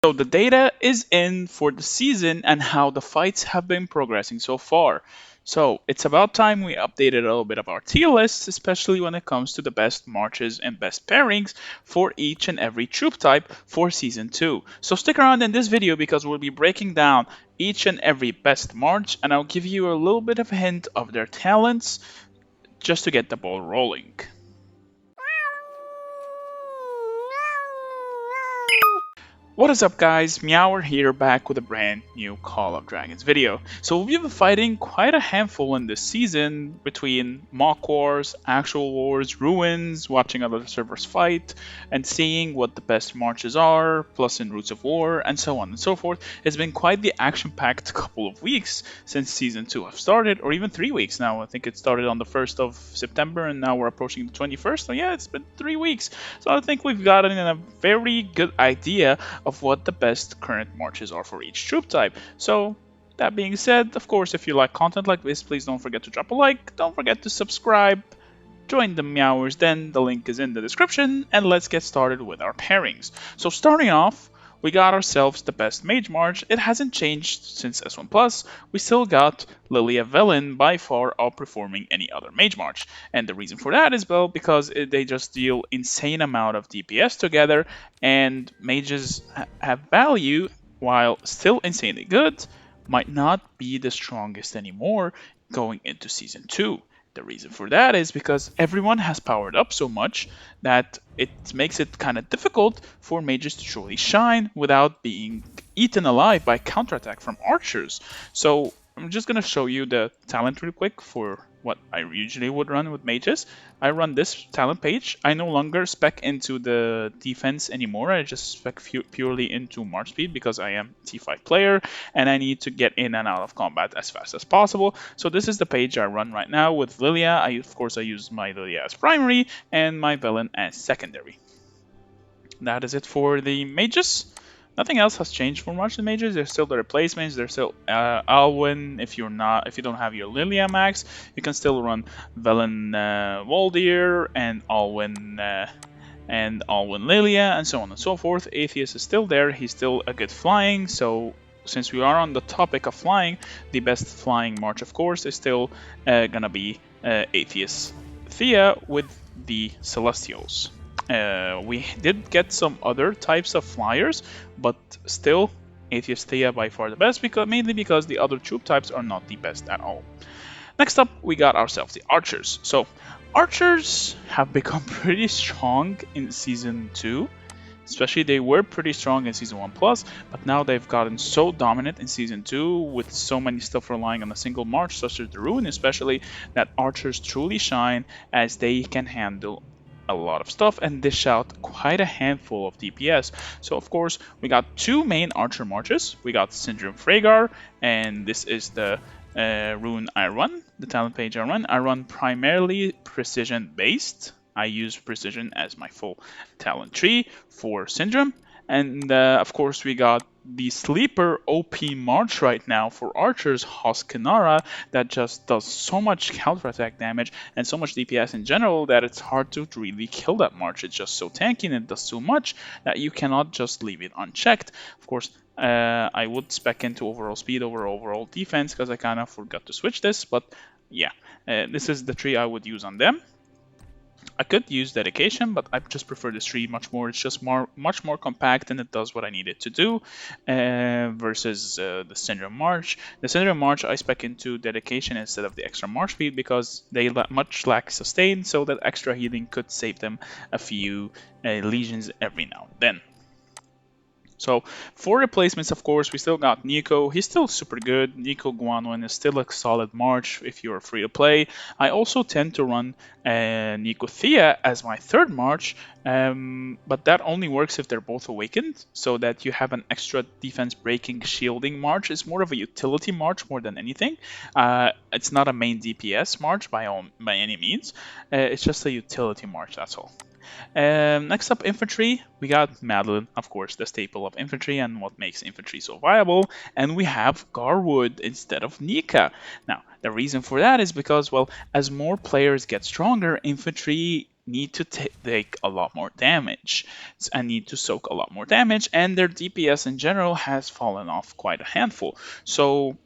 So the data is in for the season and how the fights have been progressing so far. So it's about time we updated a little bit of our tier lists, especially when it comes to the best marches and best pairings for each and every troop type for Season 2. So stick around in this video because we'll be breaking down each and every best march, and I'll give you a little bit of a hint of their talents just to get the ball rolling. What is up guys, MEOWER here back with a brand new Call of Dragons video. So we've been fighting quite a handful in this season between mock wars, actual wars, ruins, watching other servers fight, and seeing what the best marches are, plus in Roots of War, and so on and so forth. It's been quite the action-packed couple of weeks since Season 2 have started, or even 3 weeks now. I think it started on the 1st of September and now we're approaching the 21st, so yeah, it's been 3 weeks. So I think we've gotten a very good idea of what the best current marches are for each troop type. So that being said, of course, if you like content like this, please don't forget to drop a like, don't forget to subscribe, join the MEOWERs den, the link is in the description, and let's get started with our pairings. So starting off, we got ourselves the best mage march. It hasn't changed since S1 Plus. We still got Lilia Velen by far outperforming any other mage march. And the reason for that is, well, because they just deal insane amount of DPS together, and mages have value while still insanely good, might not be the strongest anymore going into Season 2. The reason for that is because everyone has powered up so much that it makes it kind of difficult for mages to truly shine without being eaten alive by counterattack from archers. So I'm just going to show you the talent real quick for what I usually would run with mages. I run this talent page. I no longer spec into the defense anymore. I just spec purely into march speed because I am a T5 player and I need to get in and out of combat as fast as possible. So this is the page I run right now with Lilia. Of course, I use my Lilia as primary and my Velen as secondary. That is it for the mages. Nothing else has changed for much in mages. There's still the replacements. There's still Alwyn. If you don't have your Lilia max, you can still run Velen Waldir and Alwyn Lilia and so on and so forth. Atheist is still there. He's still a good flying. So since we are on the topic of flying, the best flying march, of course, is still gonna be Atheist Thea with the Celestials. We did get some other types of flyers, but still Atheist Thea by far the best, mainly because the other troop types are not the best at all. Next up, we got ourselves the archers. So archers have become pretty strong in Season 2. Especially they were pretty strong in Season 1 Plus, but now they've gotten so dominant in Season 2 with so many stuff relying on a single march, such as the Ruin especially, that archers truly shine as they can handle a lot of stuff and dish out quite a handful of DPS. So of course we got two main archer marches. We got Syndrome Freygar, and this is the rune I run, the talent page I run. I run primarily precision based. I use precision as my full talent tree for Syndrome. And of course we got the sleeper OP march right now for archers, Hoskinara, that just does so much counterattack damage and so much DPS in general that it's hard to really kill that march. It's just so tanky and it does so much that you cannot just leave it unchecked. Of course, I would spec into overall speed over overall defense because I kind of forgot to switch this, but yeah, this is the tree I would use on them. I could use dedication, but I just prefer this tree much more. It's just much more compact and it does what I need it to do versus the Syndrome March. The Syndrome March I spec into dedication instead of the extra march speed because they lack sustain, so that extra healing could save them a few legions every now and then. So for replacements, of course, we still got Nico. He's still super good. Nico Guanwin is still a solid march if you're free to play. I also tend to run Nico Thea as my third march, but that only works if they're both awakened, so that you have an extra defense breaking shielding march. It's more of a utility march more than anything. It's not a main DPS march by any means. It's just a utility march, that's all. Next up, Infantry. We got Madeline, of course, the staple of Infantry and what makes Infantry so viable. And we have Garwood instead of Nika. Now, the reason for that is because, well, as more players get stronger, Infantry need to take a lot more damage and need to soak a lot more damage, and their DPS in general has fallen off quite a handful. So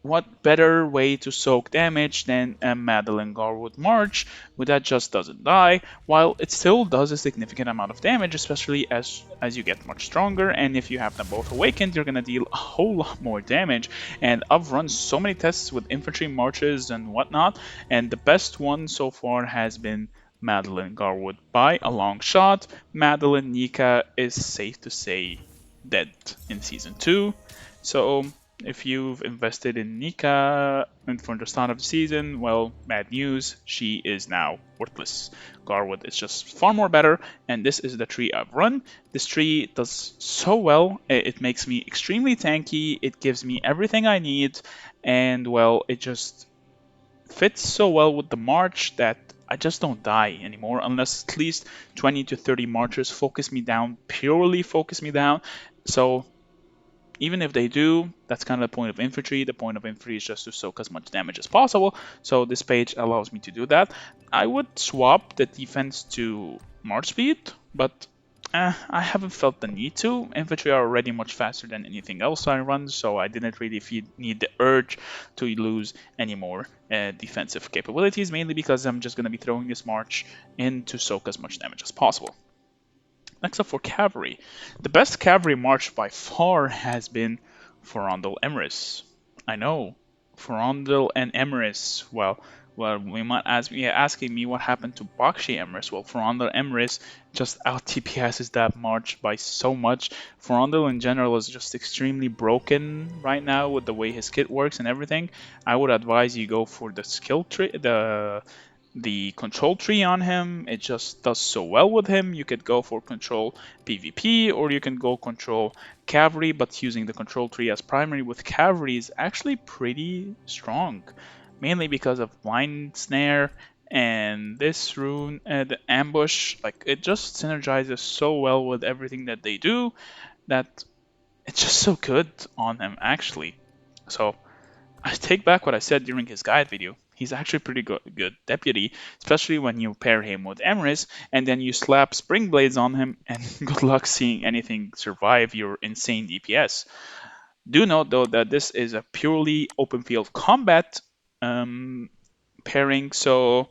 what better way to soak damage than a Madeline Garwood March, that just doesn't die, while it still does a significant amount of damage, especially as you get much stronger, and if you have them both awakened, you're gonna deal a whole lot more damage. And I've run so many tests with infantry marches and whatnot, and the best one so far has been Madeline Garwood by a long shot. Madeline Nika is safe to say dead in season 2. So if you've invested in Nika and from the start of the season, well, bad news, she is now worthless. Garwood is just far more better, and this is the tree I've run. This tree does so well, it makes me extremely tanky, it gives me everything I need, and well, it just fits so well with the march that I just don't die anymore unless at least 20 to 30 marchers focus me down, purely focus me down. So even if they do, that's kind of the point of infantry. The point of infantry is just to soak as much damage as possible. So this page allows me to do that. I would swap the defense to march speed, but I haven't felt the need to. Infantry are already much faster than anything else I run, so I didn't really need the urge to lose any more defensive capabilities, mainly because I'm just going to be throwing this march in to soak as much damage as possible. Next up for Cavalry. The best Cavalry march by far has been Ferondel Emrys. I know, Ferondel and Emrys. Well, we might be asking me what happened to Bakshi Emrys. Well, Ferondel Emrys just out TPSs that march by so much. Ferondel in general is just extremely broken right now with the way his kit works and everything. I would advise you go for the skill tree, the control tree on him. It just does so well with him. You could go for control PvP, or you can go control cavalry, but using the control tree as primary with cavalry is actually pretty strong, mainly because of blind snare and this rune, the ambush. Like, it just synergizes so well with everything that they do that it's just so good on him actually. So I take back what I said during his guide video. He's actually pretty good deputy, especially when you pair him with Emrys, and then you slap Spring Blades on him, and good luck seeing anything survive your insane DPS. Do note, though, that this is a purely open field combat pairing, so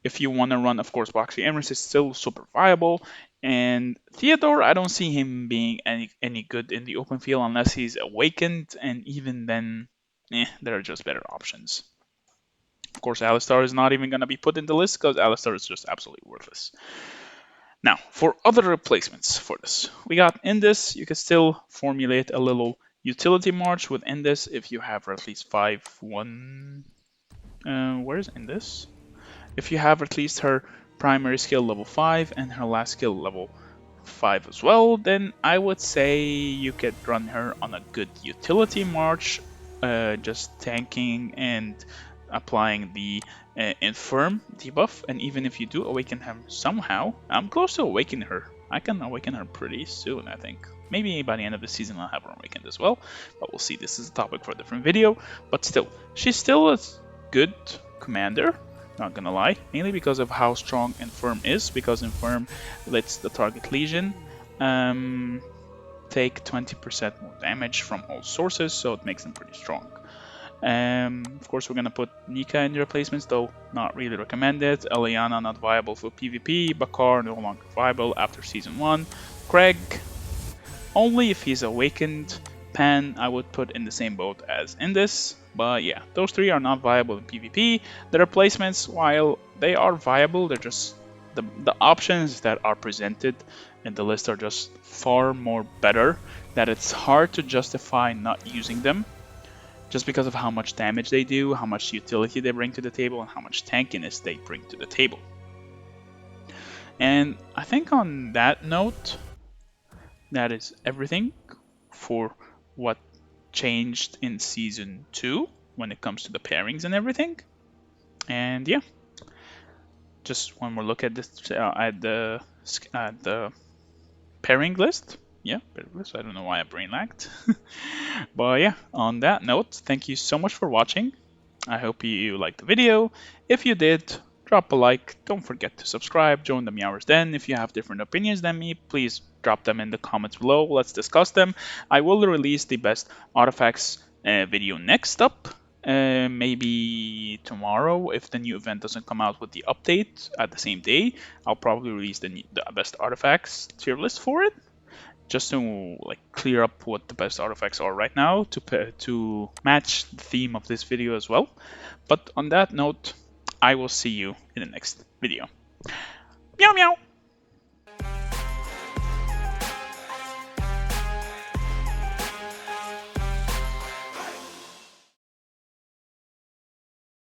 if you want to run, of course, Boxy Emrys is still super viable, and Theodore, I don't see him being any good in the open field unless he's awakened, and even then, there are just better options. Of course, Alistar is not even going to be put in the list because Alistar is just absolutely worthless. Now, for other replacements for this, we got Indus. You can still formulate a little utility march with Indus if you have at least 5-1. Where's Indus? If you have at least her primary skill level 5 and her last skill level 5 as well, then I would say you could run her on a good utility march, just tanking and applying the infirm debuff. And even if you do awaken him somehow, I'm close to awakening her. I can awaken her pretty soon, I think. Maybe by the end of the season I'll have her awakened as well, but we'll see. This is a topic for a different video. But still, she's still a good commander, not gonna lie, mainly because of how strong Infirm is, because Infirm lets the target legion take 20% more damage from all sources, so it makes them pretty strong. Of course, we're gonna put Nika in the replacements, though not really recommended. Eliana not viable for PvP. Bakar no longer viable after season 1. Craig only if he's awakened. Pan I would put in the same boat as Indus. But yeah, those three are not viable in PvP. The replacements, while they are viable, they're just the options that are presented in the list are just far more better that it's hard to justify not using them, just because of how much damage they do, how much utility they bring to the table, and how much tankiness they bring to the table. And I think on that note, that is everything for what changed in Season 2 when it comes to the pairings and everything. And yeah, just one more look at this at the pairing list. Yeah, I don't know why I brain lagged. But yeah, on that note, thank you so much for watching. I hope you liked the video. If you did, drop a like. Don't forget to subscribe. Join the MEOWER's Den. If you have different opinions than me, please drop them in the comments below. Let's discuss them. I will release the best artifacts video next up. Maybe tomorrow, if the new event doesn't come out with the update at the same day, I'll probably release the best artifacts tier list for it, just to like clear up what the best artifacts are right now to match the theme of this video as well. But on that note, I will see you in the next video. Meow meow.